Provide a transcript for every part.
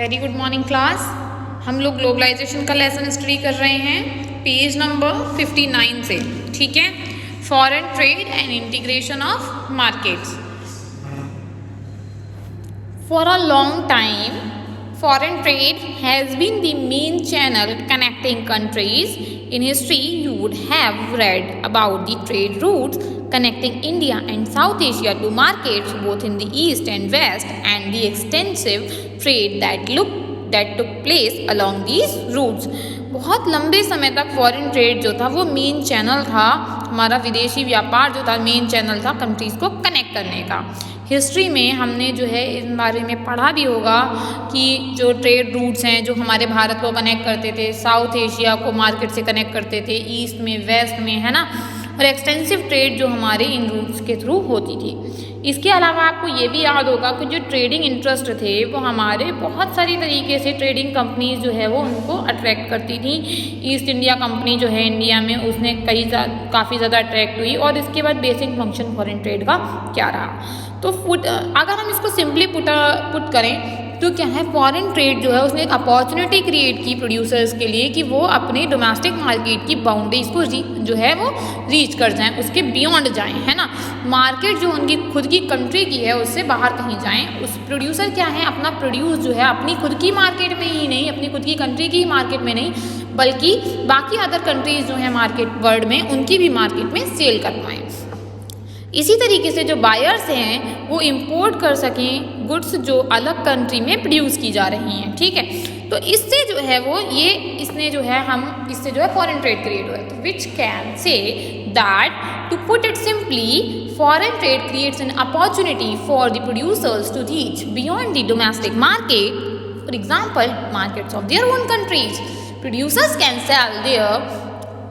Very good morning class. हम लोग globalisation का लेसन स्टडी कर रहे हैं पेज नंबर 59 से। ठीक है, foreign trade and integration of markets. For a long time foreign trade has been the main channel connecting countries. In history, you would have read about the trade routes connecting India and South Asia to markets both in the East and West, and the extensive trade that took place along these routes. बहुत लंबे समय तक foreign trade जो था वो main channel था, हमारा विदेशी व्यापार जो था मेन चैनल था कंट्रीज़ को कनेक्ट करने का। हिस्ट्री में हमने जो है इस बारे में पढ़ा भी होगा कि जो ट्रेड रूट्स हैं जो हमारे भारत को कनेक्ट करते थे, साउथ एशिया को मार्केट से कनेक्ट करते थे, ईस्ट में, वेस्ट में, है ना, और एक्सटेंसिव ट्रेड जो हमारे इन रूट्स के थ्रू होती थी। इसके अलावा आपको ये भी याद होगा कि जो ट्रेडिंग इंटरेस्ट थे वो हमारे बहुत सारी तरीके से ट्रेडिंग कंपनीज जो है वो उनको अट्रैक्ट करती थी। ईस्ट इंडिया कंपनी जो है इंडिया में उसने काफ़ी ज़्यादा अट्रैक्ट हुई। और इसके बाद बेसिक फंक्शन फॉरेन ट्रेड का क्या रहा, तो अगर हम इसको सिंपली पुट करें तो क्या है, फॉरेन ट्रेड जो है उसने एक अपॉर्चुनिटी क्रिएट की प्रोड्यूसर्स के लिए कि वो अपने डोमेस्टिक मार्केट की बाउंड्रीज को जो है वो रीच कर जाएं, उसके बियॉन्ड जाएं, है ना। मार्केट जो उनकी खुद की कंट्री की है उससे बाहर कहीं जाएं। उस प्रोड्यूसर क्या है, अपना प्रोड्यूस जो है अपनी खुद की मार्केट में ही नहीं, अपनी खुद की कंट्री की मार्केट में नहीं, बल्कि बाकी अदर कंट्रीज जो है मार्केट वर्ल्ड में उनकी भी मार्केट में सेल कर पाएँ। इसी तरीके से जो बायर्स हैं वो इंपोर्ट कर सकें गुड्स जो अलग कंट्री में प्रोड्यूस की जा रही हैं। ठीक है, तो इससे जो है वो इसने जो है हम इससे जो है फॉरेन ट्रेड क्रिएट हुआ है। तो which can say that to put it simply, foreign trade creates an opportunity for the producers to reach beyond the domestic market, for example markets of their own countries. Producers can sell their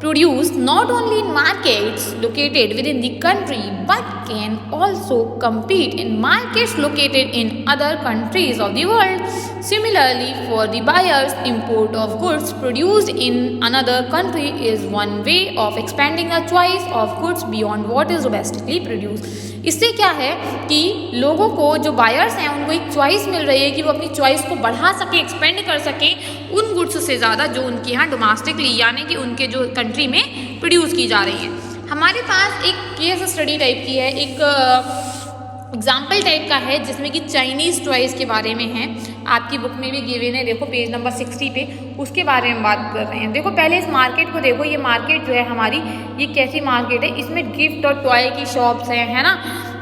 produce not only in markets located within the country but can also compete in markets located in other countries of the world. Similarly, for the buyers, import of goods produced in another country is one way of expanding the choice of goods beyond what is domestically produced. इससे क्या है कि लोगों को, जो buyers हैं, उनको एक चॉइस मिल रही है कि वो अपनी चॉइस को बढ़ा सके, एक्सपेंड कर सके उन गुड्स से ज़्यादा जो उनके यहाँ डोमेस्टिकली यानी कि उनके जो कंट्री में प्रोड्यूस की जा रही हैं। हमारे पास एक केस स्टडी टाइप की है, एक एग्जाम्पल टाइप का है जिसमें कि चाइनीज़ टॉयज़ के बारे में है। आपकी बुक में भी गिवन है, देखो पेज नंबर 60 पे उसके बारे में बात कर रहे हैं। देखो पहले इस मार्केट को देखो, ये मार्केट जो है हमारी ये कैसी मार्केट है, इसमें गिफ्ट और टॉय की शॉप्स हैं, है ना।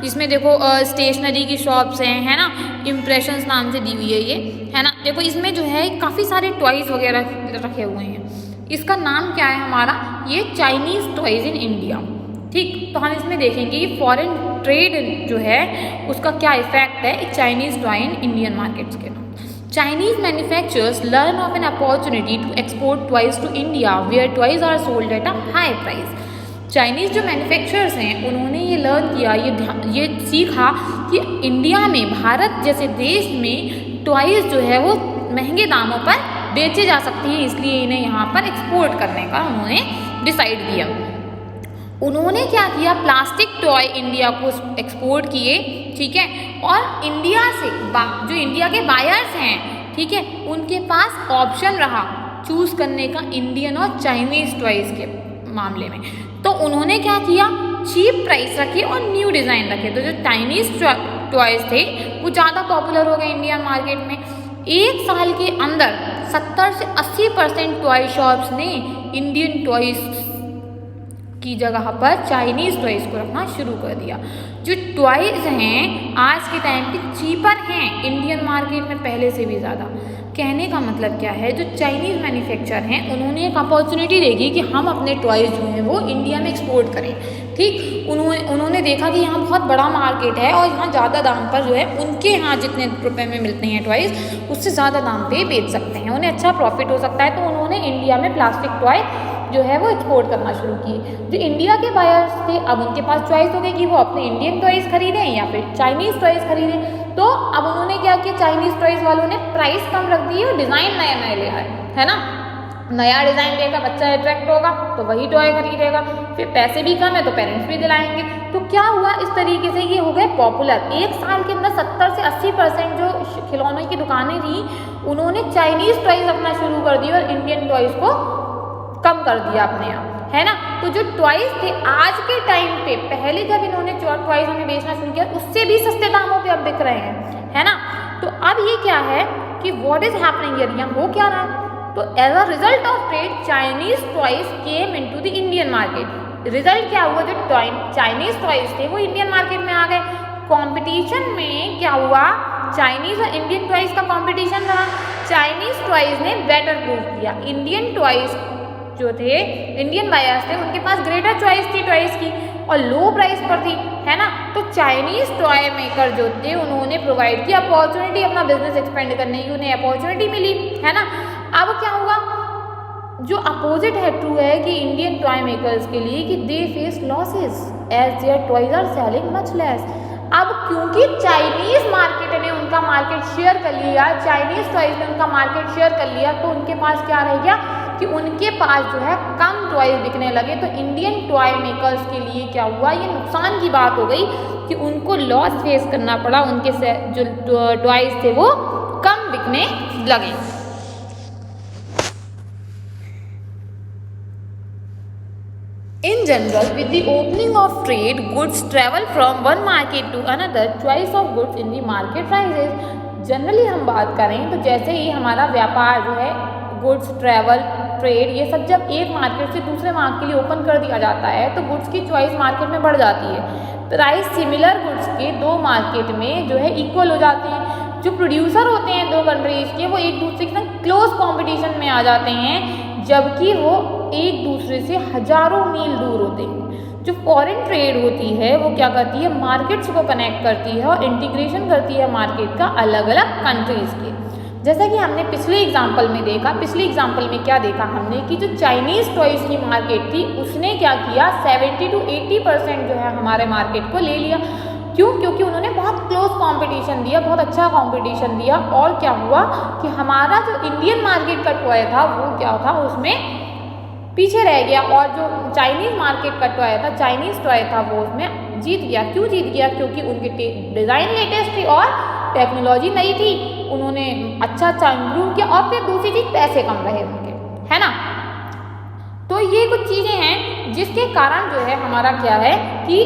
इसमें देखो स्टेशनरी की शॉप्स हैं, है ना, इम्प्रेशंस नाम से दी हुई है ये, है ना। देखो इसमें जो है काफ़ी सारे टॉयज़ वगैरह रखे हुए हैं। इसका नाम क्या है हमारा, ये चाइनीज़ टॉयज़ इन इंडिया। ठीक, तो हम इसमें देखेंगे कि फॉरेन ट्रेड जो है उसका क्या इफेक्ट है Chinese toy in Indian markets के नाम। Chinese manufacturers learn of an opportunity to export toys to India, where toys are sold at a high price. Chinese जो मैन्युफैक्चरर्स हैं उन्होंने ये लर्न किया, ये सीखा कि इंडिया में, भारत जैसे देश में टॉयज़ जो है वो महंगे दामों पर बेचे जा सकते हैं, इसलिए इन्हें यहाँ पर एक्सपोर्ट करने का उन्होंने डिसाइड किया। उन्होंने क्या किया, प्लास्टिक टॉय इंडिया को एक्सपोर्ट किए। ठीक है, और इंडिया से जो इंडिया के बायर्स हैं, ठीक है, उनके पास ऑप्शन रहा चूज़ करने का इंडियन और चाइनीज़ टॉयज़ के मामले में। तो उन्होंने क्या किया, चीप प्राइस रखे और न्यू डिज़ाइन रखे। तो जो चाइनीज़ टॉयज़ थे वो ज़्यादा पॉपुलर हो गए इंडियन मार्केट में। एक साल के अंदर 70 से 80% टॉय शॉप्स ने इंडियन टॉयज़ की जगह पर चाइनीज़ टॉयज़ को रखना शुरू कर दिया। जो टॉयज़ हैं आज के टाइम पे चीपर हैं इंडियन मार्केट में पहले से भी ज़्यादा। कहने का मतलब क्या है, जो चाइनीज़ मैन्युफैक्चर हैं उन्होंने एक अपॉर्चुनिटी देखी कि हम अपने टॉयज़ जो हैं वो इंडिया में एक्सपोर्ट करें। ठीक, उन्होंने देखा कि यहाँ बहुत बड़ा मार्केट है और यहाँ ज़्यादा दाम पर जो है उनके यहाँ जितने रुपए में मिलते हैं टॉयज़ उससे ज़्यादा दाम पे बेच सकते हैं, उन्हें अच्छा प्रॉफिट हो सकता है। तो उन्होंने इंडिया में प्लास्टिक टॉय जो है वो एक्सपोर्ट करना शुरू किए। जो इंडिया के बायर्स थे अब उनके पास चॉइस हो गई कि वो अपने इंडियन टॉयज़ खरीदें या फिर चाइनीज़ टॉयज़ खरीदें। तो अब उन्होंने क्या किया, चाइनीज़ टॉयज़ वालों ने प्राइस कम रख दी और डिज़ाइन नए नए ले आए, है ना। नया डिज़ाइन लेगा, बच्चा अट्रैक्ट होगा तो वही टॉय खरीदेगा, फिर पैसे भी कम है तो पेरेंट्स भी दिलाएंगे। तो क्या हुआ, इस तरीके से ये हो गए पॉपुलर। एक साल के अंदर 70 से 80% जो खिलौनों की दुकानें थी उन्होंने चाइनीज़ टॉयज़ अपना शुरू कर दिया और इंडियन टॉयज़ को कम कर दिया अपने यहाँ, है ना। तो जो टॉयज़ थे आज के टाइम पे, पहले जब इन्होंने टॉयज़ हमें बेचना शुरू किया उससे भी सस्ते दामों पे अब बिक रहे हैं, है ना। तो अब ये क्या है कि व्हाट इज हैपनिंग हियर, यहाँ हो क्या रहा है। तो as a result of trade Chinese toys came into the Indian market. Result क्या हुआ, जो चाइनीज टॉयज़ थे वो इंडियन मार्केट में आ गए। कॉम्पिटिशन में क्या हुआ, चाइनीज और इंडियन टॉयज़ का कॉम्पिटिशन रहा। चाइनीज टॉयज़ ने बेटर प्रूव किया, इंडियन टॉयज़ जो थे, इंडियन बायर्स थे, उनके पास ग्रेटर चॉइस थी टॉयज़ की और लो प्राइस पर थी, है ना। तो चाइनीज़ टॉय मेकर जो थे उन्होंने प्रोवाइड की अपॉर्चुनिटी अपना बिजनेस एक्सपेंड करने की, उन्हें अपॉर्चुनिटी मिली, है ना। अब क्या हुआ, जो अपोजिट है ट्रू है कि इंडियन टॉय मेकर्स के लिए कि they face losses as their toys are selling much less. अब क्योंकि चाइनीज़ मार्केट ने उनका मार्केट शेयर कर लिया, चाइनीज़ टॉयज़ ने उनका मार्केट शेयर कर लिया, तो उनके पास क्या रह गया कि उनके पास जो है कम टॉयज़ बिकने लगे। तो इंडियन टॉय मेकर्स के लिए क्या हुआ, ये नुकसान की बात हो गई कि उनको लॉस फेस करना पड़ा, उनके जो टॉयज़ थे वो कम बिकने लगे। In general, with the opening of trade, goods travel from one market to another. Choice of goods in the market rises. Generally हम बात करें तो जैसे ही हमारा व्यापार जो है, गुड्स, ट्रैवल, ट्रेड, ये सब जब एक मार्केट से दूसरे मार्केट के लिए ओपन कर दिया जाता है तो गुड्स की चॉइस मार्केट में बढ़ जाती है। प्राइस सिमिलर गुड्स के दो मार्केट में जो है इक्वल हो जाते हैं। जो प्रोड्यूसर होते हैं दो कंट्रीज़ के, वो एक दूसरे के साथ क्लोज कॉम्पिटिशन में आ जाते हैं, जबकि वो एक दूसरे से हजारों मील दूर होते हैं। जो फॉरेन ट्रेड होती है वो क्या करती है, मार्केट्स को कनेक्ट करती है और इंटीग्रेशन करती है मार्केट का अलग अलग कंट्रीज़ के। जैसा कि हमने पिछले एग्जाम्पल में देखा, पिछले एग्जाम्पल में क्या देखा हमने कि जो चाइनीज़ टॉयज़ की मार्केट थी उसने क्या किया, 70 to 80% जो है हमारे मार्केट को ले लिया। क्यों, क्योंकि उन्होंने बहुत क्लोज कंपटीशन दिया, बहुत अच्छा कंपटीशन दिया। और क्या हुआ कि हमारा जो इंडियन मार्केट का टॉय था वो क्या था, उसमें पीछे रह गया, और जो चाइनीज़ मार्केट का टॉय था, चाइनीज़ टॉय था, वो उसमें जीत गया। क्यों जीत गया, क्योंकि उनके डिज़ाइन लेटेस्ट थी और टेक्नोलॉजी नई थी, उन्होंने अच्छा इम्प्रूव किया। और फिर दूसरी चीज़, पैसे कम रहे उनके, है ना। तो ये कुछ चीज़ें हैं जिसके कारण जो है हमारा क्या है कि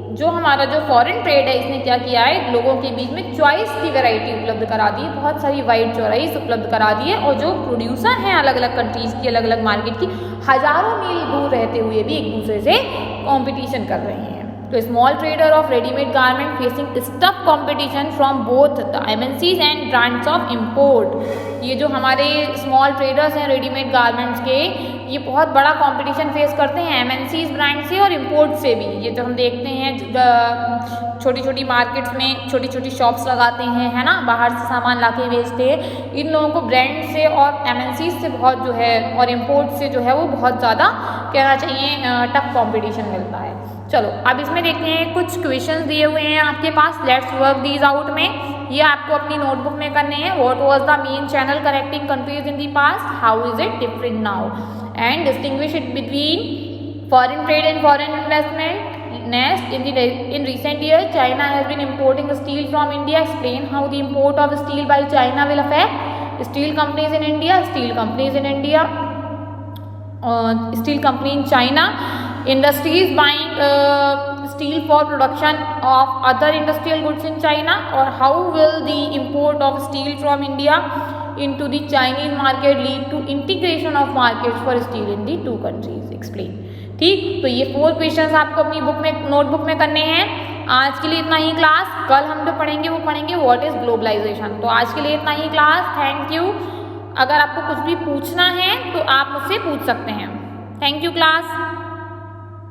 जो हमारा जो फॉरेन ट्रेड है इसने क्या किया है, लोगों के बीच में चॉइस की वैरायटी उपलब्ध करा दी है, बहुत सारी वाइड चॉइस उपलब्ध करा दी है। और जो प्रोड्यूसर हैं अलग अलग कंट्रीज़ की, अलग अलग मार्केट की, हज़ारों मील दूर रहते हुए भी एक दूसरे से कॉम्पिटिशन कर रहे हैं। तो small trader of readymade garment facing tough competition from both the MNCs and brands of import. ये जो हमारे स्मॉल ट्रेडर्स हैं रेडीमेड गारमेंट्स के, ये बहुत बड़ा कंपटीशन फेस करते हैं MNCs ब्रांड से और इम्पोर्ट से भी। ये जो हम देखते हैं छोटी छोटी मार्केट्स में छोटी छोटी शॉप्स लगाते हैं, है ना, बाहर से सामान लाके बेचते हैं, इन लोगों को ब्रांड से और MNCs से बहुत जो है और इम्पोर्ट से जो है वो बहुत ज़्यादा कहना चाहिए टफ कॉम्पिटिशन मिलता है। चलो अब इसमें देखते हैं, कुछ क्वेश्चंस दिए हुए हैं आपके पास, लेट्स वर्क दीज आउट में। ये आपको अपनी नोटबुक में करने हैं। What was the main channel connecting countries in the past, how is it different now, and distinguish it between foreign trade and foreign investment. Next, in recent years, China has been importing steel from India. Explain how the import of steel by China will affect steel companies in India, steel companies in India, steel company in China, industries buying steel for production of other industrial goods in China, or how will the import of steel from India into the Chinese market lead to integration of markets for steel in the two countries. Explain. ठीक, तो ये 4 questions आपको अपनी book में, notebook में करने हैं। आज के लिए इतना ही क्लास। कल हम जो पढ़ेंगे वो पढ़ेंगे व्हाट इज ग्लोबलाइजेशन। तो आज के लिए इतना ही क्लास। Thank you. अगर आपको कुछ भी पूछना है तो आप मुझसे पूछ सकते हैं। Thank you class.